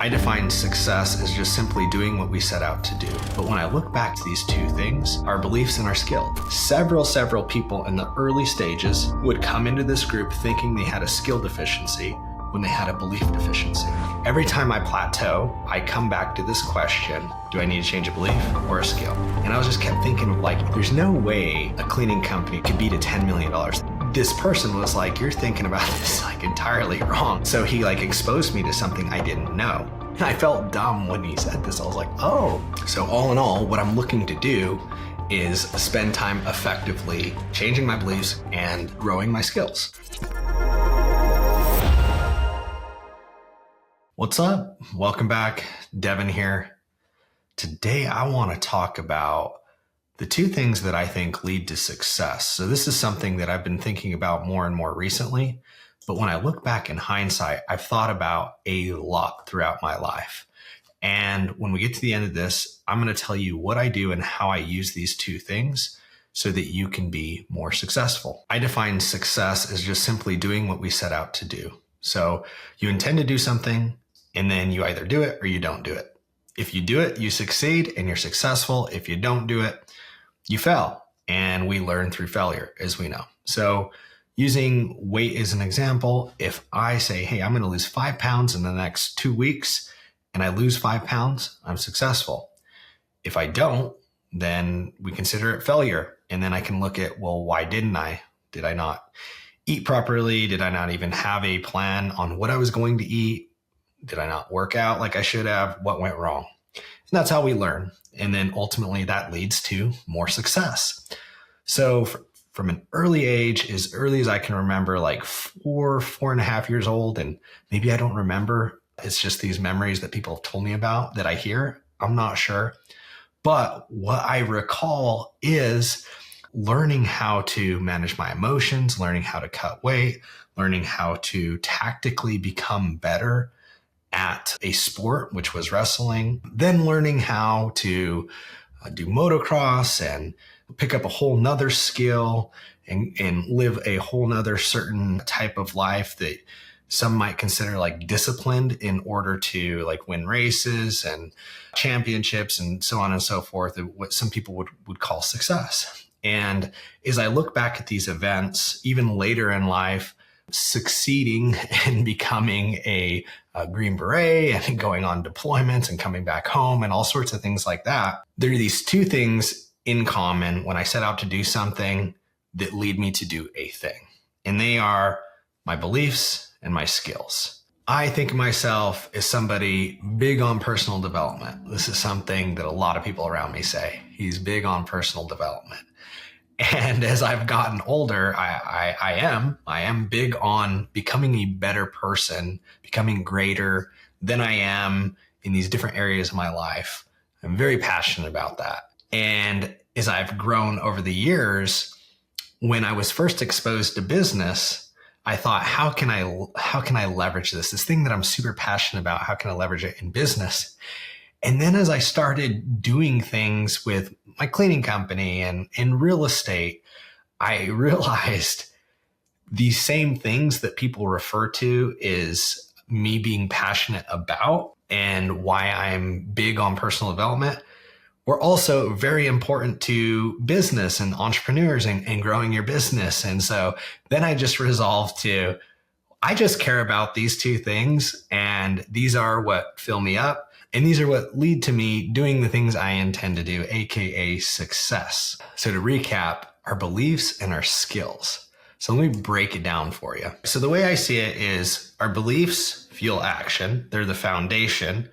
I define success as just simply doing what we set out to do. But when I look back to these two things, our beliefs and our skill, several people in the early stages would come into this group thinking they had a skill deficiency when they had a belief deficiency. Every time I plateau, I come back to this question: do I need to change a belief or a skill? And I was just kept thinking, like, there's no way a cleaning company could beat a $10 million. This person was like, you're thinking about this like entirely wrong. So he like exposed me to something I didn't know. And I felt dumb when he said this. I was like, oh. So all in all, what I'm looking to do is spend time effectively changing my beliefs and growing my skills. What's up? Welcome back. Devin here. Today, I want to talk about the two things that I think lead to success. So this is something that I've been thinking about more and more recently. But when I look back in hindsight, I've thought about a lot throughout my life. And when we get to the end of this, I'm going to tell you what I do and how I use these two things so that you can be more successful. I define success as just simply doing what we set out to do. So you intend to do something, and then you either do it or you don't do it. If you do it, you succeed and you're successful. If you don't do it, you fail. And we learn through failure, as we know. So using weight as an example, if I say, hey, I'm going to lose 5 pounds in the next 2 weeks, and I lose 5 pounds, I'm successful. If I don't, then we consider it failure. And then I can look at, well, why didn't I? Did I not eat properly? Did I not even have a plan on what I was going to eat? Did I not work out like I should have? What went wrong? And that's how we learn. And then ultimately that leads to more success. So from an early age, as early as I can remember, like 4.5 years old, and maybe I don't remember. It's just these memories that people have told me about that I hear. I'm not sure. But what I recall is learning how to manage my emotions, learning how to cut weight, learning how to tactically become better at a sport, which was wrestling, then learning how to do motocross and pick up a whole nother skill and live a whole nother certain type of life that some might consider like disciplined in order to like win races and championships and so on and so forth, what some people would call success. And as I look back at these events, even later in life, succeeding and becoming a Green Beret and going on deployments and coming back home and all sorts of things like that, there are these two things in common when I set out to do something that lead me to do a thing. And they are my beliefs and my skills. I think of myself as somebody big on personal development. This is something that a lot of people around me say. He's big on personal development. And as I've gotten older, I am big on becoming a better person, becoming greater than I am in these different areas of my life. I'm very passionate about that. And as I've grown over the years, when I was first exposed to business, I thought, how can I leverage this thing that I'm super passionate about? How can I leverage it in business? And then as I started doing things with my cleaning company and in real estate, I realized these same things that people refer to as me being passionate about and why I'm big on personal development were also very important to business and entrepreneurs and growing your business. And so then I just resolved I just care about these two things, and these are what fill me up. And these are what lead to me doing the things I intend to do, AKA success. So to recap, our beliefs and our skills. So let me break it down for you. So the way I see it is our beliefs fuel action. They're the foundation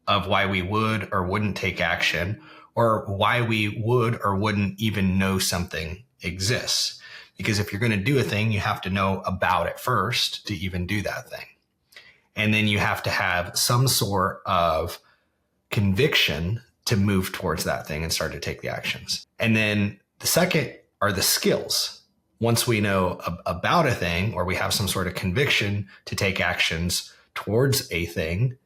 of why we would or wouldn't take action, or why we would or wouldn't even know something exists. Because if you're going to do a thing, you have to know about it first to even do that thing. And then you have to have some sort of conviction to move towards that thing and start to take the actions. And then the second are the skills. Once we know about a thing, or we have some sort of conviction to take actions towards a thing,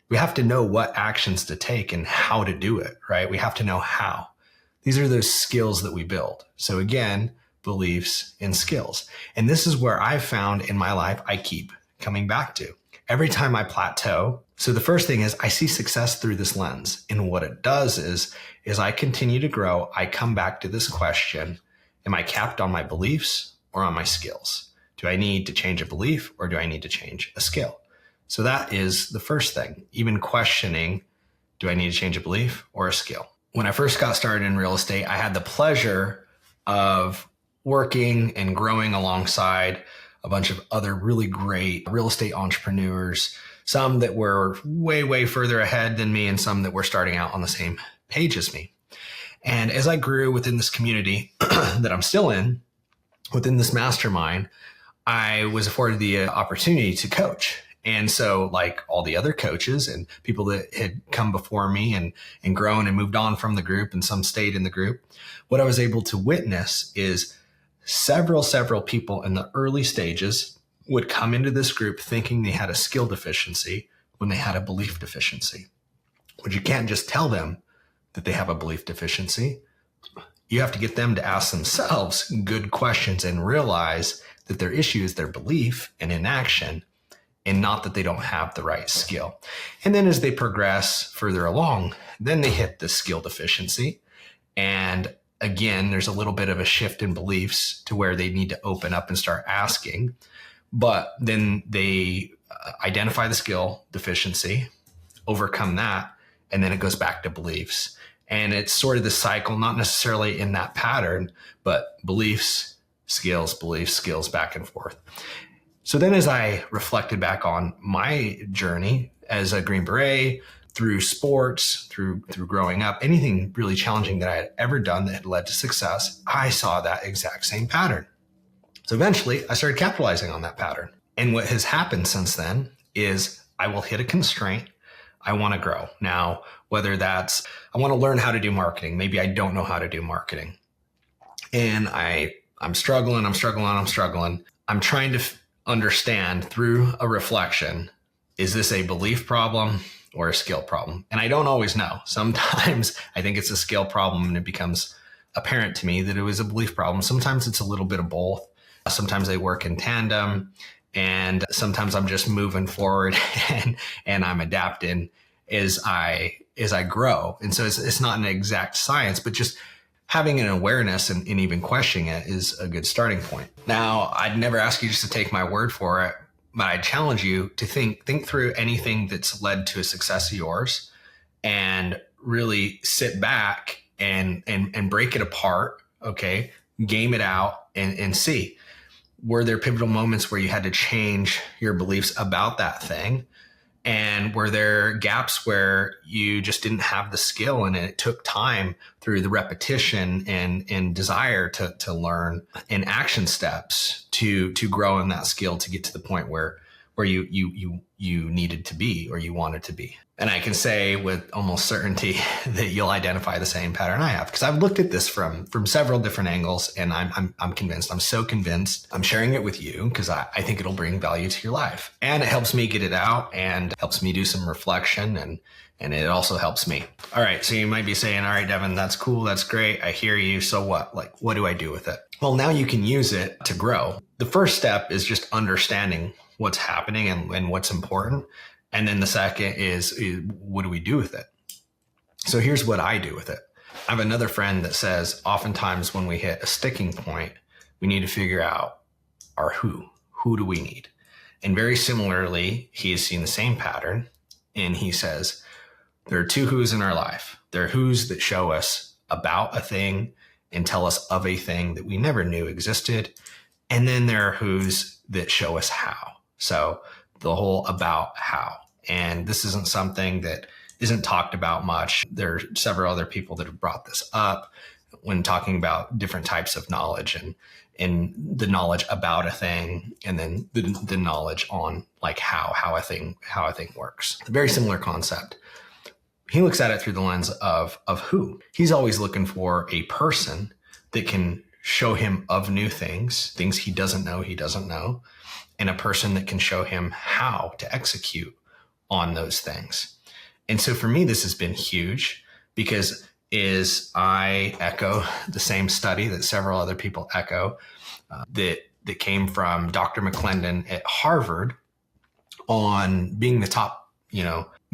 we have to know what actions to take and how to do it, right? We have to know how. These are those skills that we build. So again, beliefs and skills. And this is where I've found in my life, I keep coming back to. Every time I plateau, So the first thing is I see success through this lens. And what it does is I continue to grow. I come back to this question. Am I capped on my beliefs or on my skills? Do I need to change a belief or do I need to change a skill? So that is the first thing, even questioning, do I need to change a belief or a skill? When I first got started in real estate, I had the pleasure of working and growing alongside a bunch of other really great real estate entrepreneurs, some that were way, way further ahead than me and some that were starting out on the same page as me. And as I grew within this community that I'm still in, within this mastermind, I was afforded the opportunity to coach. And so like all the other coaches and people that had come before me and grown and moved on from the group, and some stayed in the group, what I was able to witness is several people in the early stages would come into this group thinking they had a skill deficiency when they had a belief deficiency. But you can't just tell them that they have a belief deficiency. You have to get them to ask themselves good questions and realize that their issue is their belief and inaction, and not that they don't have the right skill. And then as they progress further along, then they hit the skill deficiency. And again, there's a little bit of a shift in beliefs to where they need to open up and start asking. But then they identify the skill deficiency, overcome that, and then it goes back to beliefs. And it's sort of the cycle, not necessarily in that pattern, but beliefs, skills, beliefs, skills, back and forth. So then as I reflected back on my journey as a Green Beret, through sports, through growing up, anything really challenging that I had ever done that had led to success, I saw that exact same pattern. So eventually I started capitalizing on that pattern. And what has happened since then is I will hit a constraint. I want to grow. Now, whether that's, I want to learn how to do marketing. Maybe I don't know how to do marketing. And I'm struggling. I'm trying to understand through a reflection, is this a belief problem or a skill problem? And I don't always know. Sometimes I think it's a skill problem and it becomes apparent to me that it was a belief problem. Sometimes it's a little bit of both. Sometimes they work in tandem, and sometimes I'm just moving forward and I'm adapting as I grow. And so it's not an exact science, but just having an awareness and even questioning it is a good starting point. Now, I'd never ask you just to take my word for it, but I challenge you to think through anything that's led to a success of yours and really sit back and break it apart. Okay. Game it out and see, were there pivotal moments where you had to change your beliefs about that thing? And were there gaps where you just didn't have the skill and it took time through the repetition and desire to learn and action steps to grow in that skill to get to the point where you needed to be or you wanted to be? And I can say with almost certainty that you'll identify the same pattern I have, because I've looked at this from several different angles, and I'm convinced. I'm so convinced. I'm sharing it with you because I think it'll bring value to your life, and it helps me get it out and helps me do some reflection, and it also helps me. All right. So you might be saying, all right, Devin, that's cool. That's great. I hear you. So what? Like, what do I do with it? Well, now you can use it to grow. The first step is just understanding what's happening and what's important. And then the second is what do we do with it? So here's what I do with it. I have another friend that says oftentimes when we hit a sticking point, we need to figure out our who. Who do we need? And very similarly, he has seen the same pattern. And he says, there are two who's in our life. There are who's that show us about a thing and tell us of a thing that we never knew existed. And then there are who's that show us how. So the whole about how. And this isn't something that isn't talked about much. There are several other people that have brought this up when talking about different types of knowledge and the knowledge about a thing, and then the knowledge on like how a thing works. A very similar concept. He looks at it through the lens of who. He's always looking for a person that can show him of new things he doesn't know, and a person that can show him how to execute on those things. And so for me, this has been huge because I echo the same study that several other people echo that came from Dr. McClendon at Harvard on being the top,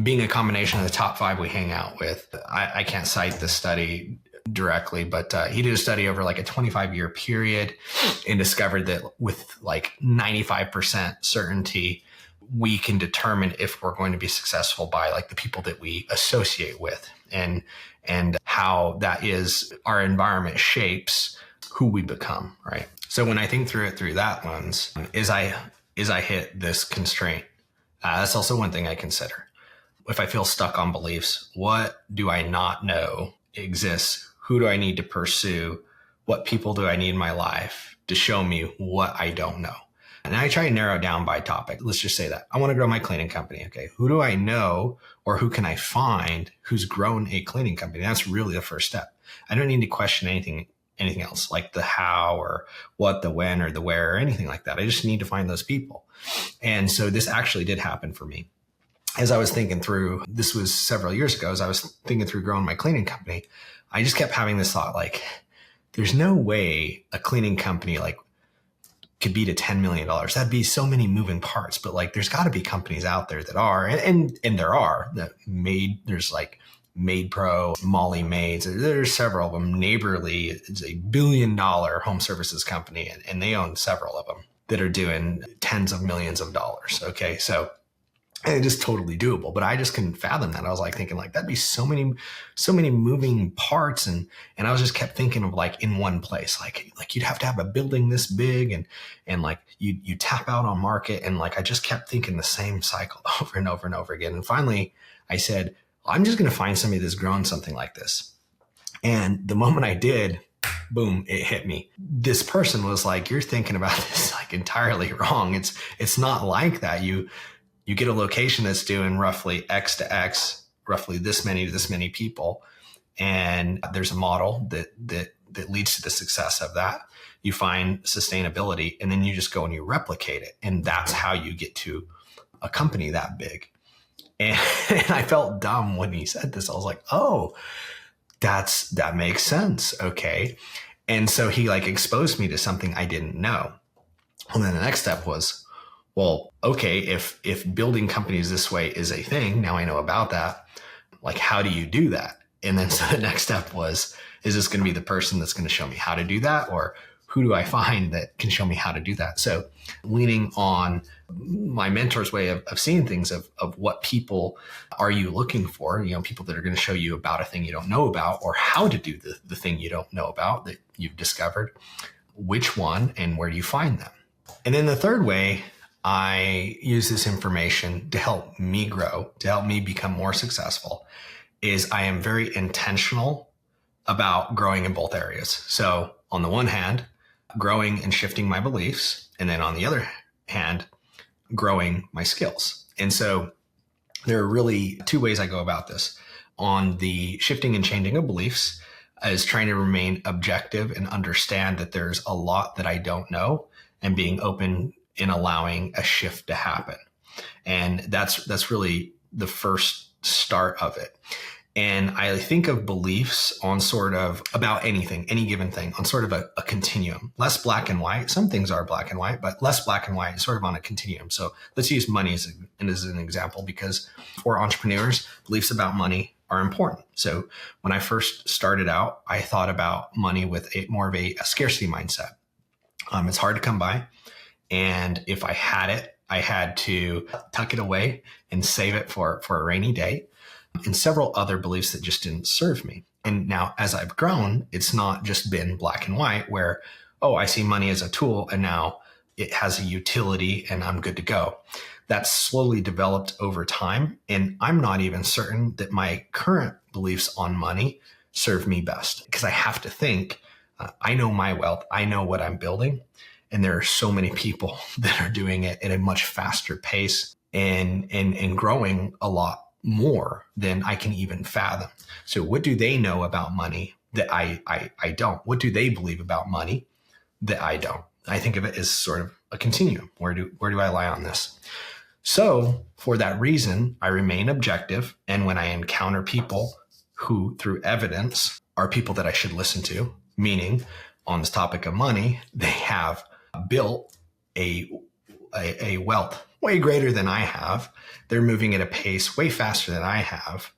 being a combination of the top 5 we hang out with. I can't cite the study directly, but he did a study over like a 25-year period and discovered that with like 95% certainty, we can determine if we're going to be successful by like the people that we associate with, and how that is our environment shapes who we become, right? So when I think through it through that lens, is I hit this constraint? That's also one thing I consider. If I feel stuck on beliefs, what do I not know exists? Who do I need to pursue? What people do I need in my life to show me what I don't know? And I try to narrow it down by topic. Let's just say that I want to grow my cleaning company. Okay. Who do I know, or who can I find who's grown a cleaning company? That's really the first step. I don't need to question anything else like the how or what, the when or the where or anything like that. I just need to find those people. And so this actually did happen for me. As I was thinking through, this was several years ago, as I was thinking through growing my cleaning company, I just kept having this thought, like, there's no way a cleaning company like could be to $10 million. That'd be so many moving parts, but like, there's gotta be companies out there that are, and there are that there's like Maid Pro, Molly Maids. There's several of them. Neighborly is a $1 billion home services company, and they own several of them that are doing tens of millions of dollars. Okay. So it is totally doable, but I just couldn't fathom that. I was like thinking like, that'd be so many moving parts. And I was just kept thinking of like in one place, like you'd have to have a building this big and like you tap out on market. And like, I just kept thinking the same cycle over and over and over again. And finally I said, I'm just going to find somebody that's grown something like this. And the moment I did, boom, it hit me. This person was like, you're thinking about this like entirely wrong. It's not like that. You get a location that's doing roughly X to X, roughly this many to this many people. And there's a model that leads to the success of that. You find sustainability, and then you just go and you replicate it. And that's how you get to a company that big. And I felt dumb when he said this. I was like, oh, that makes sense. Okay. And so he like exposed me to something I didn't know. And then the next step was, well, okay, if building companies this way is a thing, now I know about that. Like, how do you do that? And then so the next step was, is this going to be the person that's going to show me how to do that? Or who do I find that can show me how to do that? So leaning on my mentor's way of seeing things, of what people are you looking for, people that are going to show you about a thing you don't know about, or how to do the thing you don't know about that you've discovered, which one and where you find them. And then the third way I use this information to help me grow, to help me become more successful, is I am very intentional about growing in both areas. So on the one hand, growing and shifting my beliefs, and then on the other hand, growing my skills. And so there are really 2 ways I go about this. On the shifting and changing of beliefs is trying to remain objective and understand that there's a lot that I don't know, and being open in allowing a shift to happen. And that's really the first start of it. And I think of beliefs on sort of about anything, any given thing, on sort of a continuum, less black and white. Some things are black and white, but less black and white, sort of on a continuum. So let's use money as an example, because for entrepreneurs, beliefs about money are important. So when I first started out, I thought about money with more of a scarcity mindset. It's hard to come by. And if I had it, I had to tuck it away and save it for a rainy day, and several other beliefs that just didn't serve me. And now as I've grown, it's not just been black and white where, oh, I see money as a tool and now it has a utility and I'm good to go. That's slowly developed over time. And I'm not even certain that my current beliefs on money serve me best, because I have to think, I know my wealth, I know what I'm building. And there are so many people that are doing it at a much faster pace and growing a lot more than I can even fathom. So what do they know about money that I don't? What do they believe about money that I don't? I think of it as sort of a continuum. Where do I lie on this? So for that reason, I remain objective. And when I encounter people who, through evidence, are people that I should listen to, meaning on this topic of money, they have built a wealth way greater than I have. They're moving at a pace way faster than I have,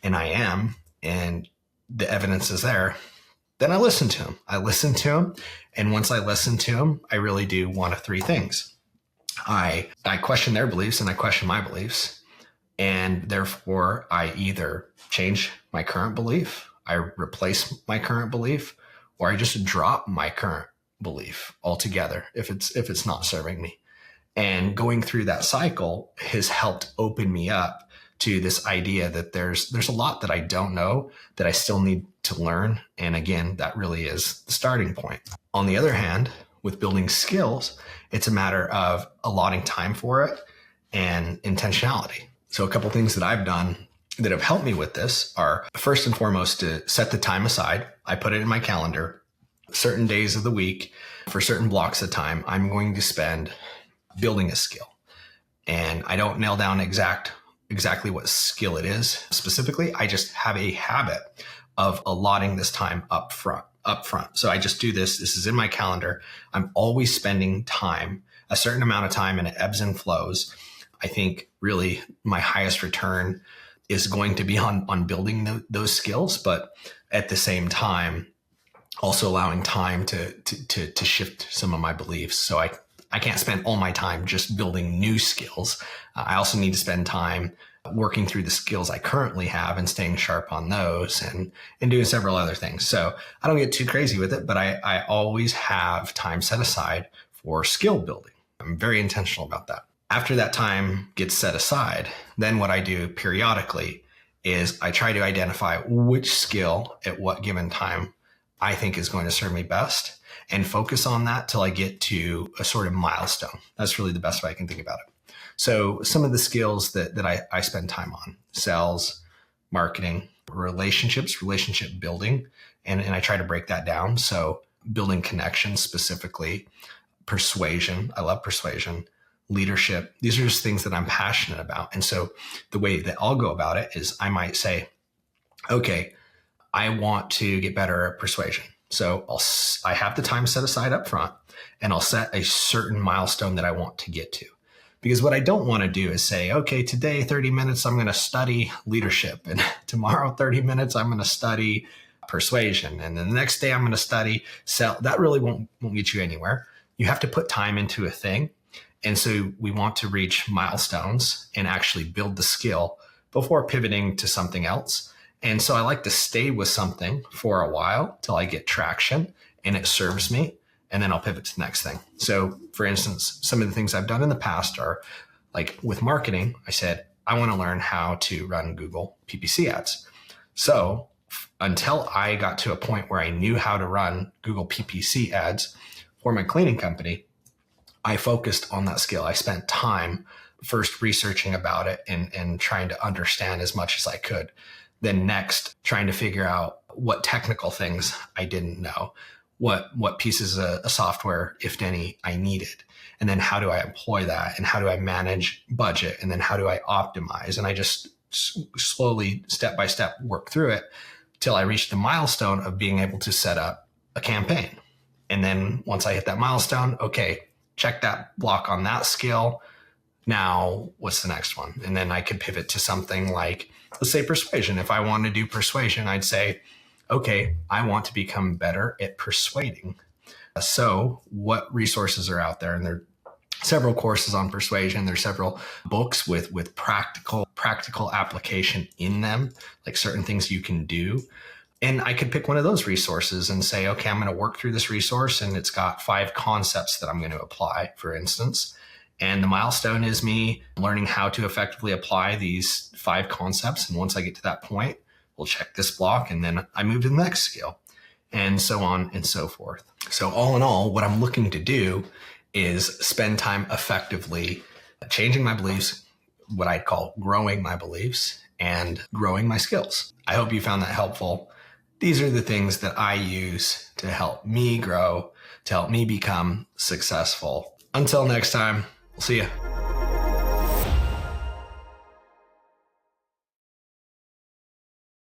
and I am, and the evidence is there. Then I listen to them. And once I listen to them, I really do one of three things. I question their beliefs and I question my beliefs. And therefore, I either change my current belief, I replace my current belief, or I just drop my current belief altogether if it's not serving me. And going through that cycle has helped open me up to this idea that there's a lot that I don't know that I still need to learn. And again, that really is the starting point. On the other hand, with building skills, it's a matter of allotting time for it and intentionality. So a couple things that I've done that have helped me with this are, first and foremost, to set the time aside. I put it in my calendar, certain days of the week, for certain blocks of time, I'm going to spend building a skill. And I don't nail down exactly what skill it is specifically. I just have a habit of allotting this time up front. So I just do this. This is in my calendar. I'm always spending time, a certain amount of time, and it ebbs and flows. I think really my highest return is going to be on building those skills, but at the same time, also allowing time to shift some of my beliefs. So I can't spend all my time just building new skills. I also need to spend time working through the skills I currently have and staying sharp on those and doing several other things. So I don't get too crazy with it, but I always have time set aside for skill building. I'm very intentional about that. After that time gets set aside, then what I do periodically is I try to identify which skill at what given time I think is going to serve me best and focus on that till I get to a sort of milestone. That's really the best way I can think about it. So some of the skills that I spend time on: sales, marketing, relationships, relationship building. And I try to break that down. So building connections specifically, persuasion. I love persuasion. Leadership. These are just things that I'm passionate about. And so the way that I'll go about it is I might say, okay, I want to get better at persuasion. So I have the time set aside up front, and I'll set a certain milestone that I want to get to. Because what I don't want to do is say, okay, today, 30 minutes, I'm going to study leadership. And tomorrow, 30 minutes, I'm going to study persuasion. And then the next day, I'm going to study sell. That really won't get you anywhere. You have to put time into a thing. And so we want to reach milestones and actually build the skill before pivoting to something else. And so I like to stay with something for a while till I get traction and it serves me. And then I'll pivot to the next thing. So for instance, some of the things I've done in the past are like with marketing. I said, I want to learn how to run Google PPC ads. So until I got to a point where I knew how to run Google PPC ads for my cleaning company, I focused on that skill. I spent time first researching about it and trying to understand as much as I could. Then next, trying to figure out what technical things I didn't know, what pieces of software, if any, I needed. And then how do I employ that? And how do I manage budget? And then how do I optimize? And I just slowly, step by step, work through it till I reached the milestone of being able to set up a campaign. And then once I hit that milestone, okay, check that block on that skill. Now, what's the next one? And then I could pivot to something like, let's say persuasion. If I want to do persuasion, I'd say, okay, I want to become better at persuading. So what resources are out there? And there are several courses on persuasion. There's several books with practical application in them, like certain things you can do. And I could pick one of those resources and say, okay, I'm going to work through this resource and it's got 5 concepts that I'm going to apply, for instance. And the milestone is me learning how to effectively apply these 5 concepts. And once I get to that point, we'll check this block and then I move to the next skill, and so on and so forth. So all in all, what I'm looking to do is spend time effectively changing my beliefs, what I'd call growing my beliefs and growing my skills. I hope you found that helpful. These are the things that I use to help me grow, to help me become successful. Until next time, we'll see you.